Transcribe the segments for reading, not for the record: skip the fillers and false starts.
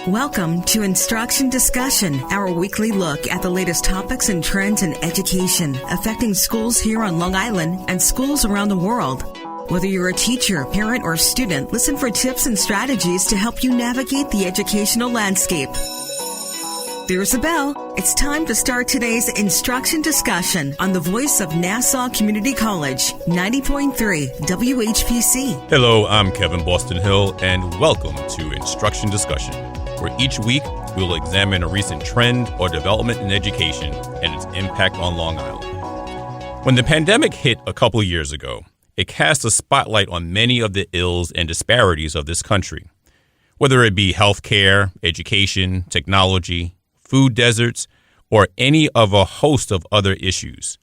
Welcome to Instruction Discussion, our weekly look at the latest topics and trends in education affecting schools here on Long Island and schools around the world. Whether you're a teacher, parent, or student, listen for tips and strategies to help you navigate the educational landscape. There's a bell. It's time to start today's Instruction Discussion on the voice of Nassau Community College, 90.3 WHPC. Hello, I'm Kevin Boston Hill, and welcome to Instruction Discussion, where each week we'll examine a recent trend or development in education and its impact on Long Island. When the pandemic hit a couple years ago, it cast a spotlight on many of the ills and disparities of this country, whether it be healthcare, education, technology, food deserts, or any of a host of other issues.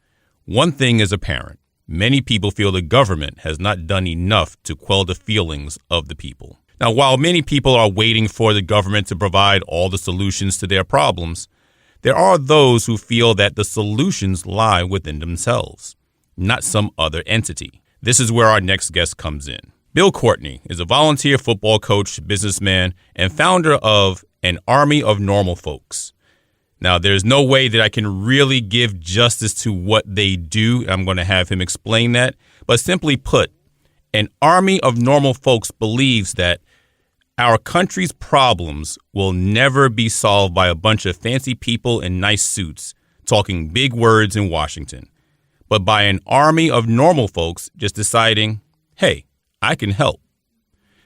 One thing is apparent. Many people feel the government has not done enough to quell the feelings of the people. Now, while many people are waiting for the government to provide all the solutions to their problems, there are those who feel that the solutions lie within themselves, not some other entity. This is where our next guest comes in. Bill Courtney is a volunteer football coach, businessman, and founder of an army of normal folks. Now, there's no way that I can really give justice to what they do. I'm going to have him explain that. But simply put, an army of normal folks believes that our country's problems will never be solved by a bunch of fancy people in nice suits talking big words in Washington, but by an army of normal folks just deciding, hey, I can help.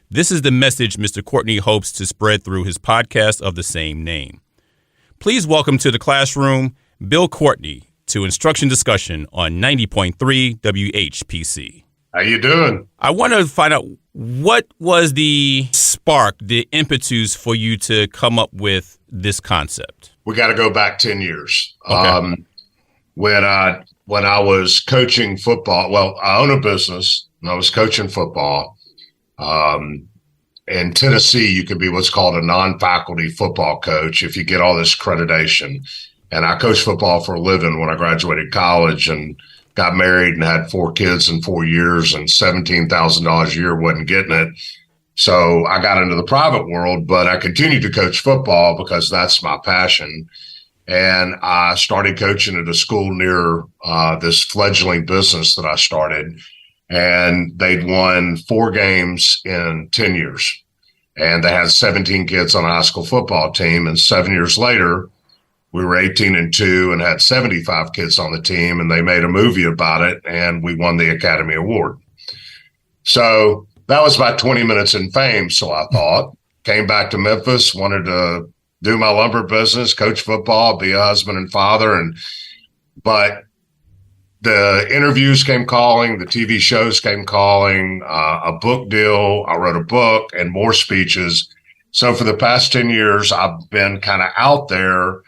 This is the message Mr. Courtney hopes to spread through his podcast of the same name. Please welcome to the classroom, Bill Courtney, to Instruction Discussion on 90.3 WHPC. How you doing? I want to find out, what was the spark, the impetus for you to come up with this concept? We got to go back 10 years. Okay. When I was coaching football, well, I own a business and I was coaching football. In Tennessee, you can be what's called a non-faculty football coach if you get all this accreditation. And I coached football for a living when I graduated college and got married and had 4 kids in 4 years, and $17,000 a year wasn't getting it. So I got into the private world, but I continued to coach football because that's my passion. And I started coaching at a school near this fledgling business that I started. And they'd won 4 games in 10 years. And they had 17 kids on a high school football team. And 7 years later, we were 18-2 and had 75 kids on the team. And they made a movie about it. And we won the Academy Award. So that was about 20 minutes in fame. So I thought, came back to Memphis, wanted to do my lumber business, coach football, be a husband and father. But the interviews came calling, the TV shows came calling, a book deal. I wrote a book and more speeches. So for the past 10 years, I've been kind of out there,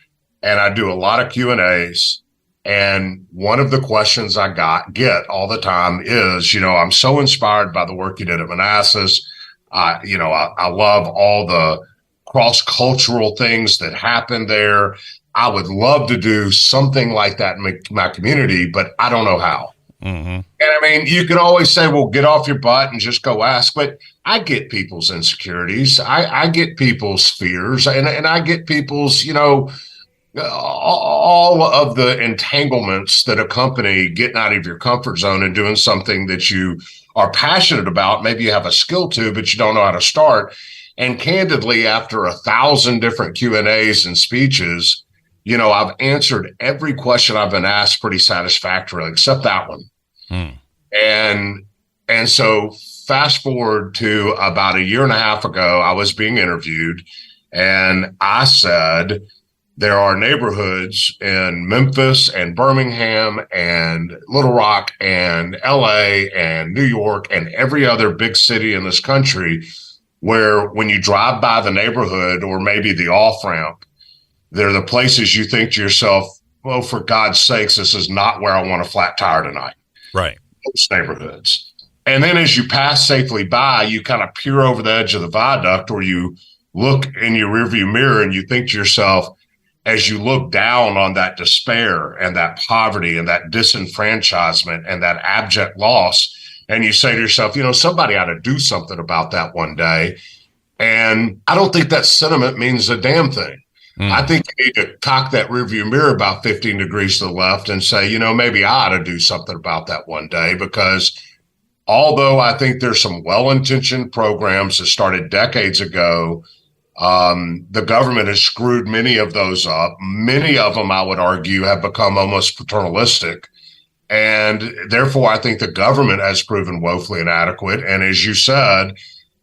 and I do a lot of Q&As. And one of the questions I get all the time is, I'm so inspired by the work you did at Manassas. I love all the cross-cultural things that happen there. I would love to do something like that in my community, but I don't know how. Mm-hmm. And I mean, you can always say, well, get off your butt and just go ask. But I get people's insecurities. I get people's fears, and I get people's, all of the entanglements that accompany getting out of your comfort zone and doing something that you are passionate about. Maybe you have a skill to, but you don't know how to start. And candidly, after 1,000 different Q&As and speeches, I've answered every question I've been asked pretty satisfactorily, except that one. And so fast forward to about a year and a half ago, I was being interviewed, and I said, there are neighborhoods in Memphis and Birmingham and Little Rock and LA and New York and every other big city in this country where when you drive by the neighborhood or maybe the off-ramp, they're the places you think to yourself, well, for God's sakes, this is not where I want a flat tire tonight. Right. Those neighborhoods. And then as you pass safely by, you kind of peer over the edge of the viaduct, or you look in your rearview mirror and you think to yourself, as you look down on that despair and that poverty and that disenfranchisement and that abject loss, and you say to yourself, somebody ought to do something about that one day. And I don't think that sentiment means a damn thing. I think you need to cock that rearview mirror about 15 degrees to the left and say, maybe I ought to do something about that one day, because although I think there's some well-intentioned programs that started decades ago, the government has screwed many of those up. Many of them, I would argue, have become almost paternalistic. And therefore, I think the government has proven woefully inadequate. And as you said,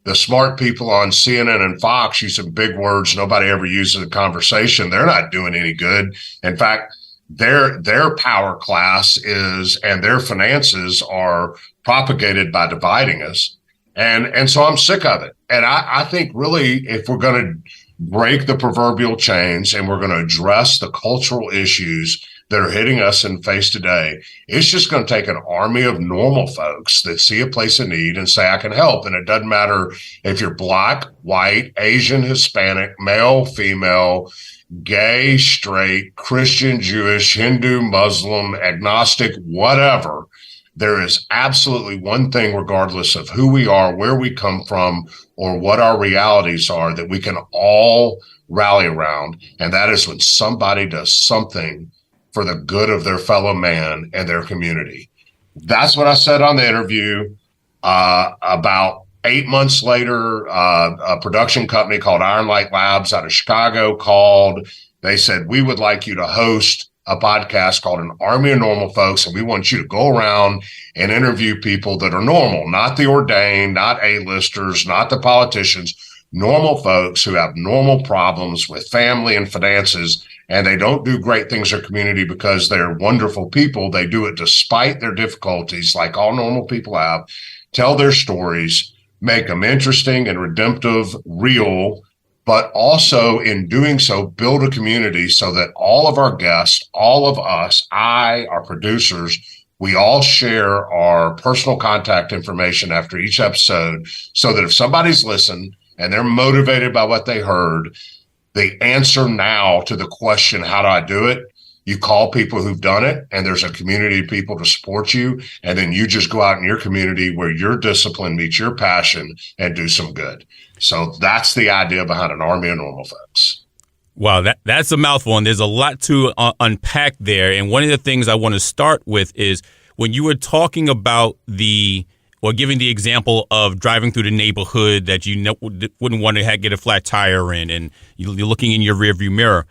the smart people on CNN and Fox use some big words nobody ever uses in conversation. They're not doing any good. In fact, their power class is, and their finances are propagated by dividing us. And so I'm sick of it. And I think really, if we're going to break the proverbial chains and we're going to address the cultural issues that are hitting us in the face today, it's just going to take an army of normal folks that see a place of need and say, I can help. And it doesn't matter if you're Black, white, Asian, Hispanic, male, female, gay, straight, Christian, Jewish, Hindu, Muslim, agnostic, whatever. There is absolutely one thing, regardless of who we are, where we come from, or what our realities are, that we can all rally around. And that is when somebody does something for the good of their fellow man and their community. That's what I said on the interview. About 8 months later, a production company called Iron Light Labs out of Chicago called. They said, we would like you to host a podcast called An Army of Normal Folks, and we want you to go around and interview people that are normal, not the ordained, not A-listers, not the politicians, normal folks who have normal problems with family and finances, and they don't do great things in their community because they're wonderful people. They do it despite their difficulties, like all normal people have. Tell their stories, make them interesting and redemptive, real, but also in doing so, build a community so that all of our guests, all of us, our producers, we all share our personal contact information after each episode, so that if somebody's listened and they're motivated by what they heard, the answer now to the question, how do I do it? You call people who've done it, and there's a community of people to support you. And then you just go out in your community where your discipline meets your passion and do some good. So that's the idea behind An Army of Normal Folks. Wow, that's a mouthful, and there's a lot to unpack there. And one of the things I want to start with is when you were talking about giving the example of driving through the neighborhood that you wouldn't want to get a flat tire in, and you're looking in your rearview mirror,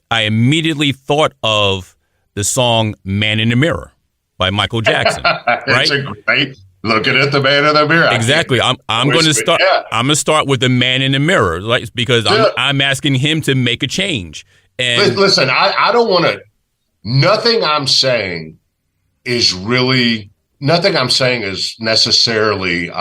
I immediately thought of the song "Man in the Mirror" by Michael Jackson. Right? It's a great looking at the man in the mirror. Exactly. I'm going to start. Yeah. I'm going to start with the man in the mirror, because I'm asking him to make a change. And listen, I don't want to. Nothing I'm saying is necessarily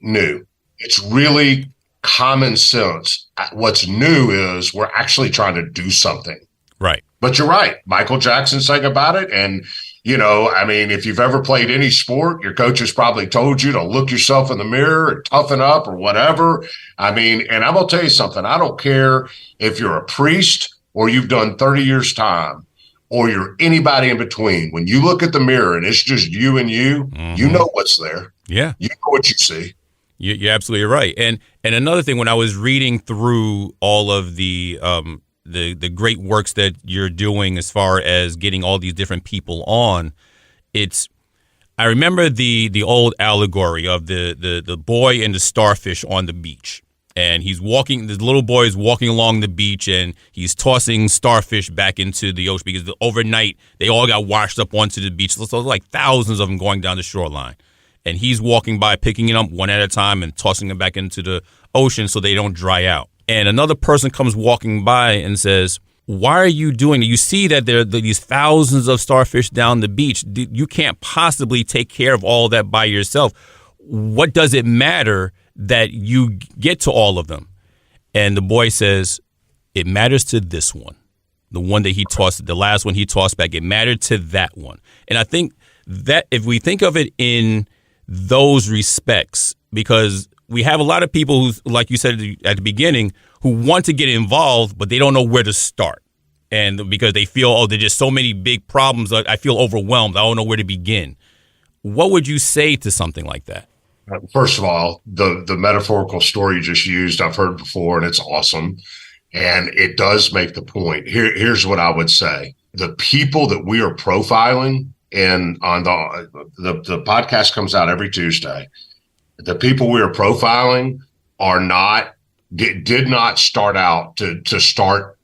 new. It's really common sense. What's new is we're actually trying to do something. Right. But you're right. Michael Jackson sang about it. And, if you've ever played any sport, your coach has probably told you to look yourself in the mirror and toughen up or whatever. And I'm going to tell you something. I don't care if you're a priest or you've done 30 years time or you're anybody in between. When you look at the mirror and it's just you and you, you know what's there. Yeah. You know what you see. You're absolutely right. And another thing, when I was reading through all of the great works that you're doing as far as getting all these different people on, I remember the old allegory of the boy and the starfish on the beach. And the little boy is walking along the beach, and he's tossing starfish back into the ocean because overnight they all got washed up onto the beach. So like thousands of them going down the shoreline. And he's walking by, picking it up one at a time and tossing them back into the ocean so they don't dry out. And another person comes walking by and says, why are you doing it? You see that there are these thousands of starfish down the beach. You can't possibly take care of all that by yourself. What does it matter that you get to all of them? And the boy says, it matters to this one. The one that he tossed, the last one he tossed back, it mattered to that one. And I think that if we think of it in those respects, because we have a lot of people who, like you said at the beginning, who want to get involved, but they don't know where to start. And because they feel, there's just so many big problems, I feel overwhelmed. I don't know where to begin. What would you say to something like that? First of all, the metaphorical story you just used, I've heard before, and it's awesome. And it does make the point. Here's what I would say. The people that we are profiling, and on the podcast comes out every Tuesday, the people we are profiling did not start out to start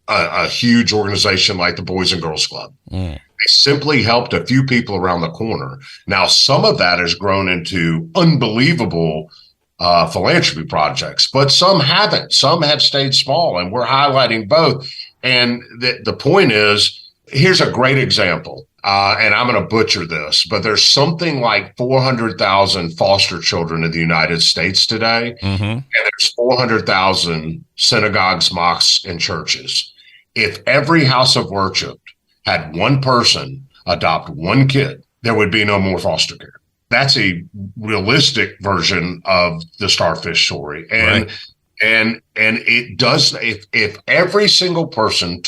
a huge organization like the Boys and Girls Club. They simply helped a few people around the corner. Now, some of that has grown into unbelievable philanthropy projects, but some haven't. Some have stayed small, and we're highlighting both. And the point is, here's a great example, and I'm going to butcher this, but there's something like 400,000 foster children in the United States today, and there's 400,000 synagogues, mosques, and churches. If every house of worship had one person adopt one kid, there would be no more foster care. That's a realistic version of the starfish story. And right. and it does, if every single person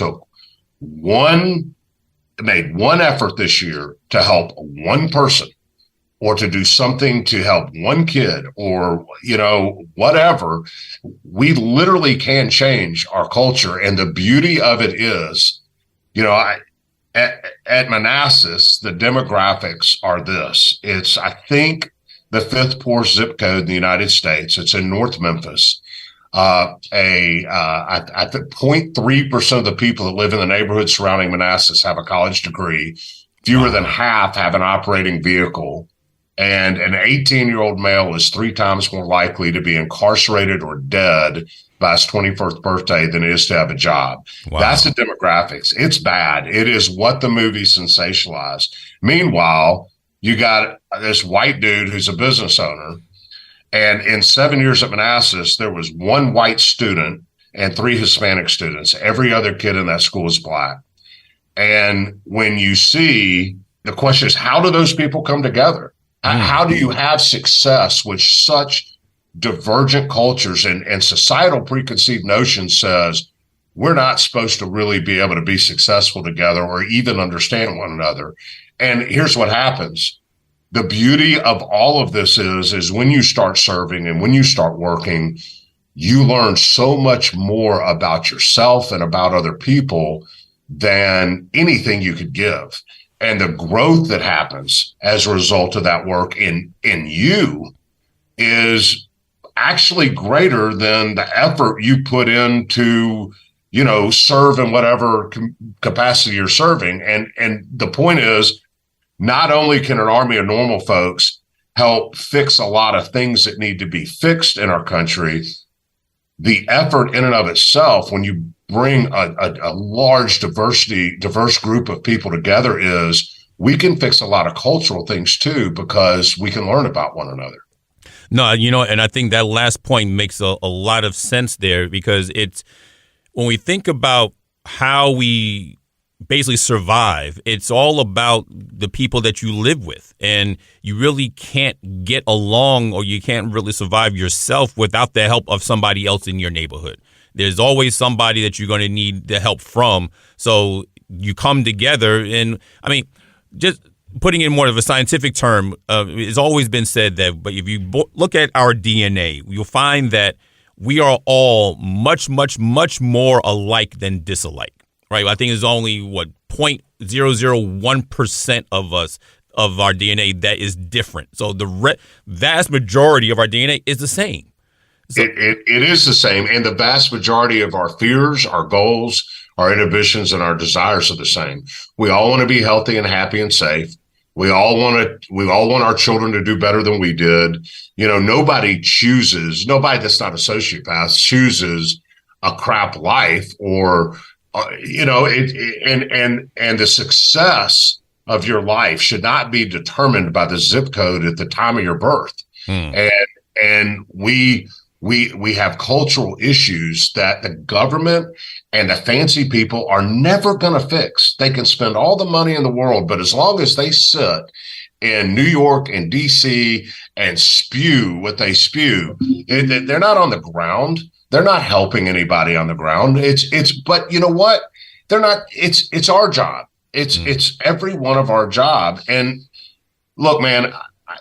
made one effort this year to help one person, or to do something to help one kid, or, whatever, we literally can change our culture. And the beauty of it is, at Manassas, the demographics are this. It's, I think, the fifth poorest zip code in the United States. It's in North Memphis. I think 0.3% of the people that live in the neighborhood surrounding Manassas have a college degree. Fewer than half have an operating vehicle. And an 18-year-old male is 3 times more likely to be incarcerated or dead by his 21st birthday than it is to have a job. Wow. That's the demographics. It's bad. It is what the movie sensationalized. Meanwhile, you got this white dude who's a business owner. And in 7 years at Manassas, there was 1 white student and 3 Hispanic students. Every other kid in that school is black. And when you see, the question is, how do those people come together? How do you have success with such divergent cultures, and societal preconceived notions says we're not supposed to really be able to be successful together or even understand one another? And here's what happens. The beauty of all of this is when you start serving and when you start working, you learn so much more about yourself and about other people than anything you could give. And the growth that happens as a result of that work in you is actually greater than the effort you put into, serve in whatever capacity you're serving. And the point is, not only can an army of normal folks help fix a lot of things that need to be fixed in our country, the effort in and of itself, when you bring a large diverse group of people together, is we can fix a lot of cultural things too, because we can learn about one another. No, and I think that last point makes a lot of sense there, because it's, when we think about how we basically survive, it's all about the people that you live with, and you really can't get along, or you can't really survive yourself without the help of somebody else in your neighborhood. There's always somebody that you're going to need the help from. So you come together, and just putting in more of a scientific term, it's always been said that, but if you look at our DNA, you'll find that we are all much, much, much more alike than disalike. Right. I think it's only 0.001% of us, of our DNA, that is different. So the vast majority of our DNA is the same. So, it is the same. And the vast majority of our fears, our goals, our inhibitions, and our desires are the same. We all want to be healthy and happy and safe. We all want our children to do better than we did. Nobody that's not a sociopath chooses a crap life, or and the success of your life should not be determined by the zip code at the time of your birth. And we have cultural issues that the government and the fancy people are never going to fix. They can spend all the money in the world, but as long as they sit in New York and DC and spew what they spew, they're not on the ground. They're not helping anybody on the ground. But you know what? They're not. It's our job. It's every one of our job. And look, man,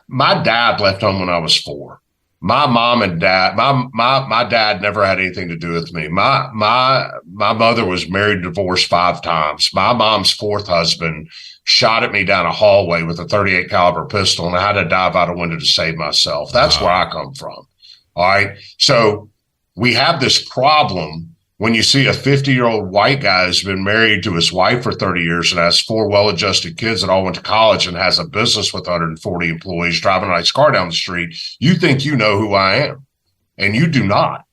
my dad left home when I was 4. My mom and dad, my dad never had anything to do with me. My mother was married, divorced 5 times. My mom's 4th husband shot at me down a hallway with a 38 caliber pistol, and I had to dive out a window to save myself. That's where I come from. All right. So we have this problem when you see a 50-year-old white guy who's been married to his wife for 30 years and has 4 well-adjusted kids that all went to college and has a business with 140 employees driving a nice car down the street. You think you know who I am, and you do not.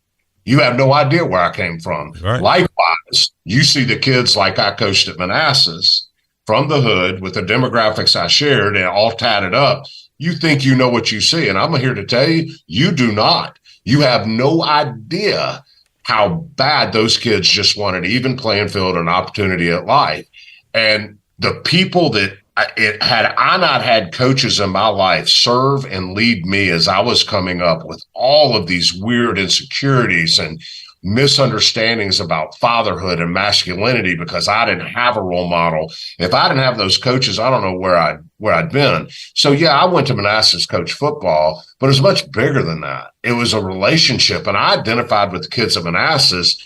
You have no idea where I came from. Right. Likewise, you see the kids like I coached at Manassas from the hood with the demographics I shared and all tatted up. You think you know what you see, and I'm here to tell you, you do not. You have no idea how bad those kids just wanted an even playing field and opportunity at life. And the people that had I not had coaches in my life serve and lead me as I was coming up with all of these weird insecurities and misunderstandings about fatherhood and masculinity because I didn't have a role model. If I didn't have those coaches, I don't know where I'd been. So yeah, I went to Manassas coach football, but it was much bigger than that. It was a relationship, and I identified with the kids at Manassas.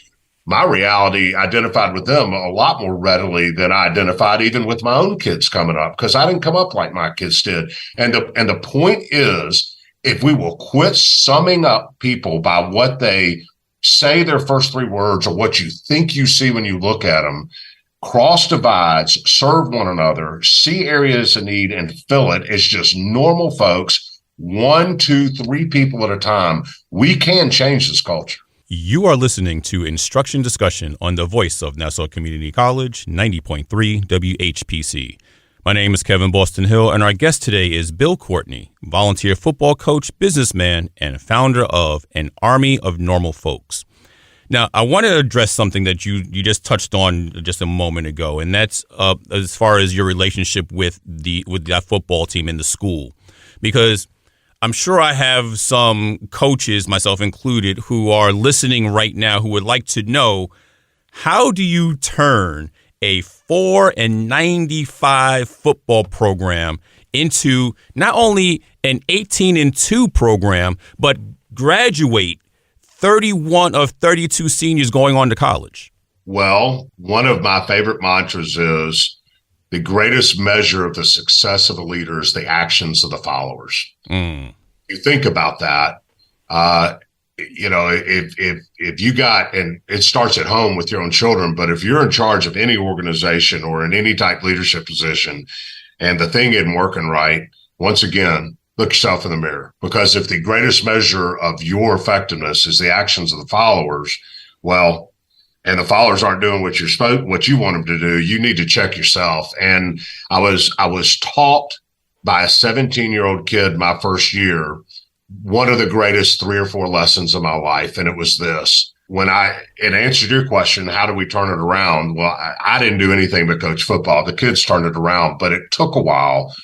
My reality identified with them a lot more readily than I identified even with my own kids coming up, because I didn't come up like my kids did. And the point is, if we will quit summing up people by what they say their first 3 words or what you think you see when you look at them, cross divides, serve one another, see areas of need and fill it as just normal folks, 1, 2, 3 people at a time, we can change this culture. You are listening to Instruction Discussion on the voice of Nassau Community College, 90.3 WHPC. My name is Kevin Boston Hill, and our guest today is Bill Courtney, volunteer football coach, businessman, and founder of An Army of Normal Folks. Now, I want to address something that you just touched on just a moment ago, and that's as far as your relationship with that football team in the school, because I'm sure I have some coaches, myself included, who are listening right now who would like to know, how do you turn a 4-95 football program into not only an 18-2 program, but graduate 31 of 32 seniors going on to college? Well, one of my favorite mantras is the greatest measure of the success of a leader is the actions of the followers. You think about that. If you got, and it starts at home with your own children, but if you're in charge of any organization or in any type leadership position and the thing isn't working right, once again, look yourself in the mirror, because if the greatest measure of your effectiveness is the actions of the followers, well, and the followers aren't doing what you want them to do, you need to check yourself. And I was taught by a 17-year-old kid my first year one of the greatest 3 or 4 lessons of my life. And it was this: when it answered your question, how do we turn it around? Well, I didn't do anything but coach football. The kids turned it around, but it took a while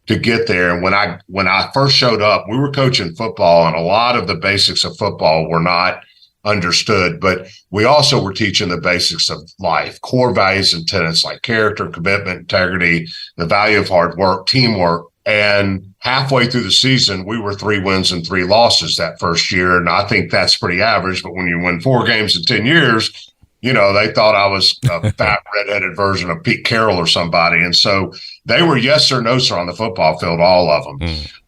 to get there. And when I first showed up, we were coaching football, and a lot of the basics of football were not understood, but we also were teaching the basics of life, core values and tenets like character, commitment, integrity, the value of hard work, teamwork. And halfway through the season, we were 3 wins and 3 losses that first year. And I think that's pretty average. But when you win 4 games in 10 years, they thought I was a fat redheaded version of Pete Carroll or somebody. And so they were yes or no, sir, on the football field, all of them.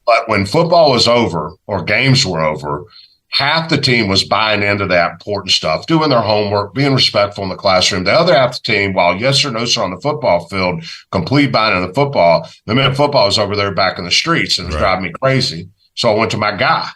But when football was over or games were over, half the team was buying into that important stuff, doing their homework, being respectful in the classroom. The other half of the team, while yes or no, sir, on the football field, complete buying into the football. The minute football was over there back in the streets, and it was driving me crazy. So I went to my guy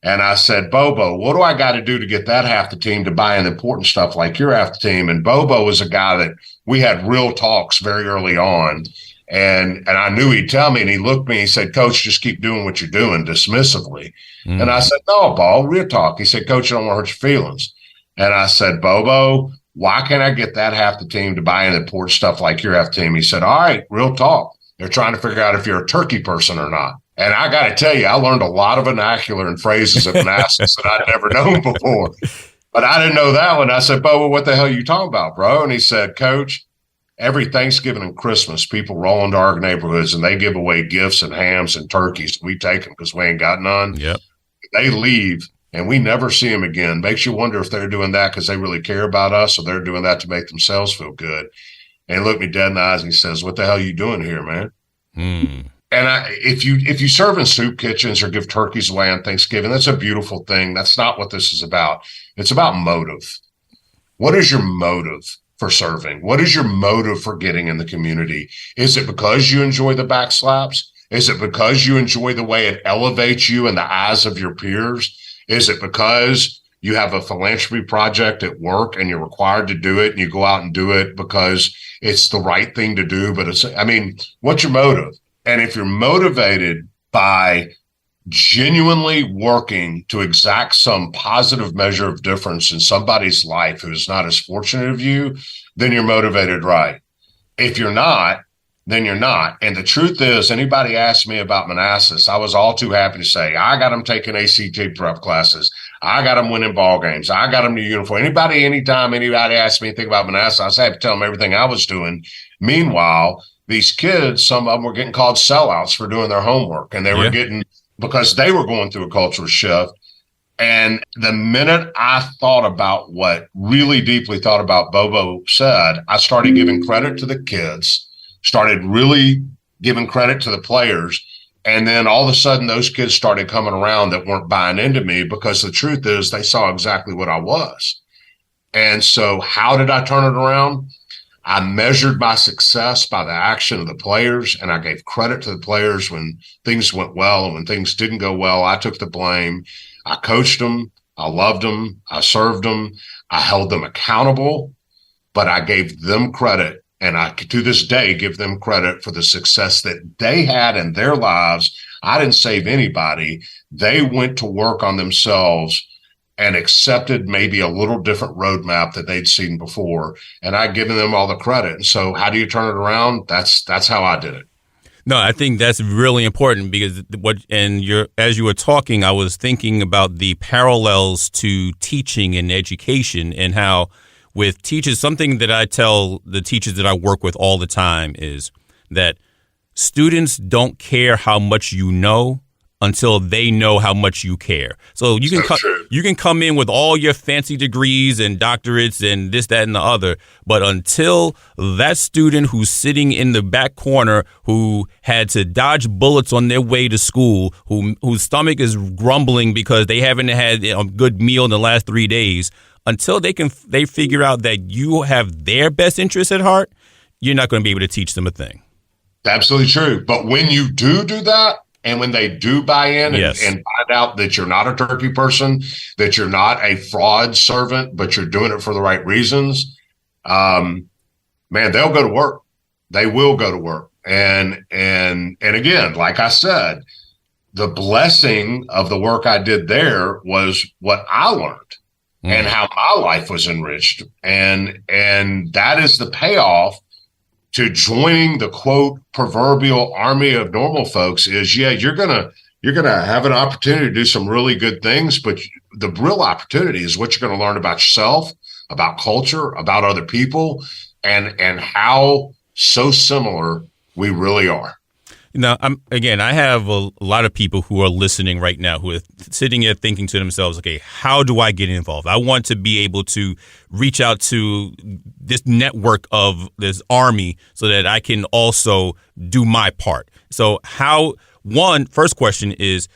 and I said, Bobo, what do I got to do to get that half the team to buy in the important stuff like your half the team? And Bobo was a guy that we had real talks very early on. And I knew he'd tell me, and he looked at me and he said, Coach, just keep doing what you're doing, dismissively. And I said, no, Bo, real talk. He said, Coach, I don't want to hurt your feelings. And I said, Bobo, why can't I get that half the team to buy in the important stuff like your half the team? He said, all right, real talk. They're trying to figure out if you're a turkey person or not. And I got to tell you, I learned a lot of vernacular and phrases at Manassas that I'd never known before. But I didn't know that one. I said, Bobo, what the hell are you talking about, bro? And he said, Coach, every Thanksgiving and Christmas, people roll into our neighborhoods and they give away gifts and hams and turkeys. We take them because we ain't got none. Yep. They leave and we never see them again. Makes you wonder if they're doing that because they really care about us, or they're doing that to make themselves feel good. And he looked me dead in the eyes and he says, "What the hell are you doing here, man?" And if you serve in soup kitchens or give turkeys away on Thanksgiving, that's a beautiful thing. That's not what this is about. It's about motive. What is your motive for serving? What is your motive for getting in the community? Is it because you enjoy the back slaps? Is it because you enjoy the way it elevates you in the eyes of your peers? Is it because you have a philanthropy project at work and you're required to do it and you go out and do it because it's the right thing to do? But what's your motive? And if you're motivated by genuinely working to exact some positive measure of difference in somebody's life who is not as fortunate as you, then you're motivated right. If you're not, then you're not. And the truth is, anybody asked me about Manassas, I was all too happy to say, I got them taking ACT prep classes. I got them winning ball games. I got them to uniform. Anytime anybody asked me anything about Manassas, I had to tell them everything I was doing. Meanwhile, these kids, some of them were getting called sellouts for doing their homework, and they were getting, because they were going through a cultural shift. And the minute I really deeply thought about Bobo said, I started giving credit to the kids, started really giving credit to the players. And then all of a sudden, those kids started coming around that weren't buying into me, because the truth is they saw exactly what I was. And so how did I turn it around? I measured my success by the action of the players, and I gave credit to the players when things went well, and when things didn't go well, I took the blame. I coached them. I loved them. I served them. I held them accountable, but I gave them credit. And I, to this day, give them credit for the success that they had in their lives. I didn't save anybody. They went to work on themselves and accepted maybe a little different roadmap that they'd seen before. And I'd given them all the credit. And so how do you turn it around? That's how I did it. No, I think that's really important, because as you were talking, I was thinking about the parallels to teaching and education, and how with teachers, something that I tell the teachers that I work with all the time is that students don't care how much you know until they know how much you care. So you can come in with all your fancy degrees and doctorates and this, that, and the other, but until that student who's sitting in the back corner, who had to dodge bullets on their way to school, whose stomach is grumbling because they haven't had a good meal in the last 3 days, until they figure out that you have their best interests at heart, you're not going to be able to teach them a thing. Absolutely true. But when you do that, and when they do buy in and find out that you're not a turkey person, that you're not a fraud servant, but you're doing it for the right reasons, man, they'll go to work. They will go to work. And again, like I said, the blessing of the work I did there was what I learned and how my life was enriched. And that is the payoff to joining the quote proverbial army of normal folks. Is you're gonna have an opportunity to do some really good things, but the real opportunity is what you're going to learn about yourself, about culture, about other people, and how so similar we really are. Now, I have a lot of people who are listening right now who are sitting here thinking to themselves, okay, how do I get involved? I want to be able to reach out to this network of this army so that I can also do my part. So first question is,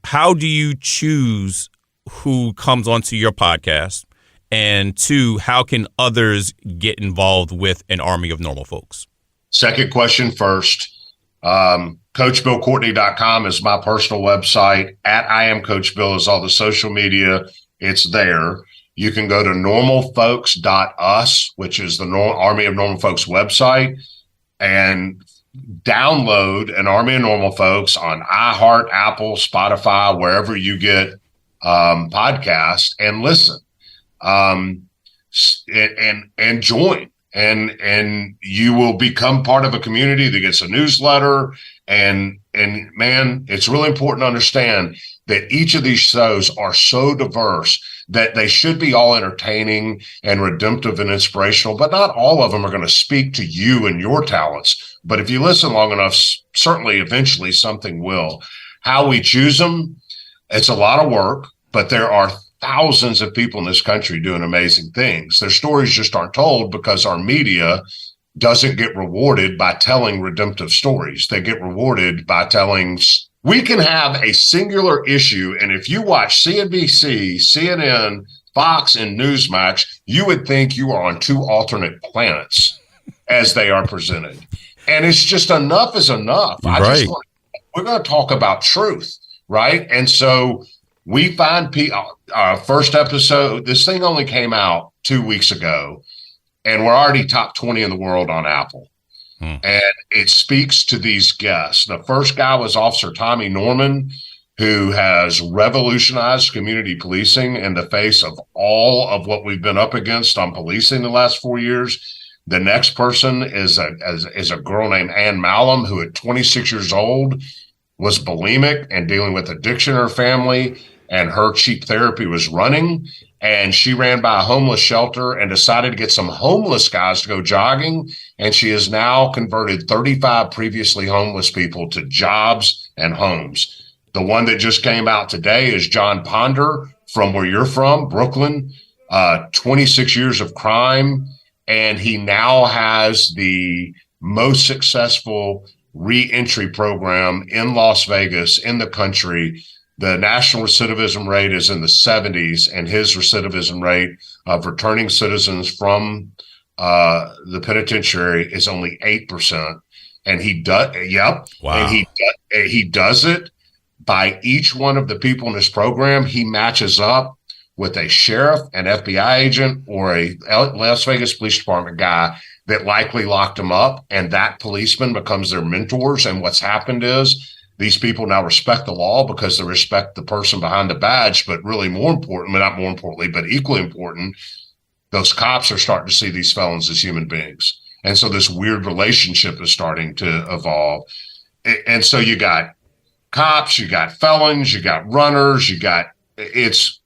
how do you choose who comes onto your podcast? And two, how can others get involved with an army of normal folks? Second question first. CoachBillCourtney.com is my personal website. At I am Coach Bill is all the social media. It's there. You can go to normalfolks.us, which is the Army of Normal Folks website, and download an Army of Normal Folks on iHeart, Apple, Spotify, wherever you get podcasts, and listen, and join. And you will become part of a community that gets a newsletter. And man, it's really important to understand that each of these shows are so diverse that they should be all entertaining and redemptive and inspirational, but not all of them are going to speak to you and your talents. But if you listen long enough, certainly eventually something will. How we choose them, it's a lot of work, but there are thousands of people in this country doing amazing things. Their stories just aren't told because our media doesn't get rewarded by telling redemptive stories. They get rewarded by telling. We can have a singular issue, and if you watch CNBC, CNN, Fox, and Newsmax, you would think you are on two alternate planets as they are presented. And it's just enough is enough. Right. We're going to talk about truth, right? And so we find first episode, this thing only came out 2 weeks ago, and we're already top 20 in the world on Apple. And it speaks to these guests. The first guy was Officer Tommy Norman, who has revolutionized community policing in the face of all of what we've been up against on policing the last 4 years. The next person is a girl named Ann Malum, who at 26 years old was bulimic and dealing with addiction in her family, and her cheap therapy was running. And she ran by a homeless shelter and decided to get some homeless guys to go jogging. And she has now converted 35 previously homeless people to jobs and homes. The one that just came out today is John Ponder from where you're from, Brooklyn, 26 years of crime. And he now has the most successful reentry program in Las Vegas in the country. The national recidivism rate is in the 70s, and his recidivism rate of returning citizens from the penitentiary is only 8%. And he does, Wow. And he does it by each one of the people in this program. He matches up with a sheriff, an FBI agent, or a Las Vegas Police Department guy that likely locked him up, and that policeman becomes their mentors. And what's happened is these people now respect the law because they respect the person behind the badge. But really not more importantly, but equally important, those cops are starting to see these felons as human beings. And so this weird relationship is starting to evolve. And so you got cops, you got felons, you got runners, it's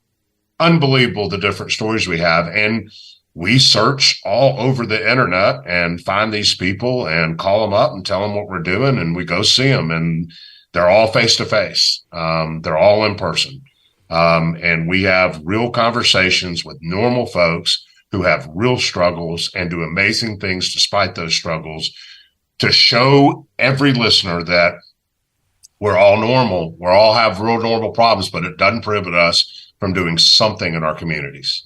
unbelievable the different stories we have. And we search all over the internet and find these people and call them up and tell them what we're doing. And we go see them, and they're all face-to-face. They're all in person. And we have real conversations with normal folks who have real struggles and do amazing things despite those struggles, to show every listener that we're all normal. We all have real normal problems, but it doesn't prohibit us from doing something in our communities.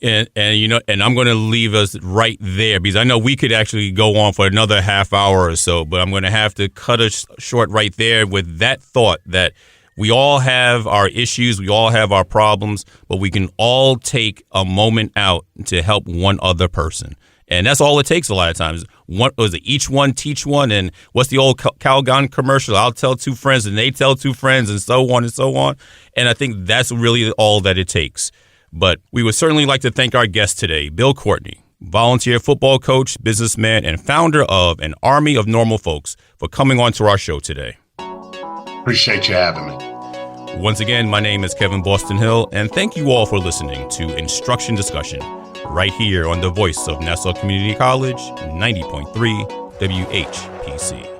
And I'm going to leave us right there, because I know we could actually go on for another half hour or so, but I'm going to have to cut us short right there with that thought that we all have our issues, we all have our problems, but we can all take a moment out to help one other person. And that's all it takes a lot of times. Each one teach one, and what's the old Calgon commercial? I'll tell two friends and they tell two friends, and so on and so on. And I think that's really all that it takes. But we would certainly like to thank our guest today, Bill Courtney, volunteer football coach, businessman, and founder of an Army of Normal Folks, for coming on to our show today. Appreciate you having me. Once again, my name is Kevin Boston Hill, and thank you all for listening to Instruction Discussion, right here on the voice of Nassau Community College, 90.3 WHPC.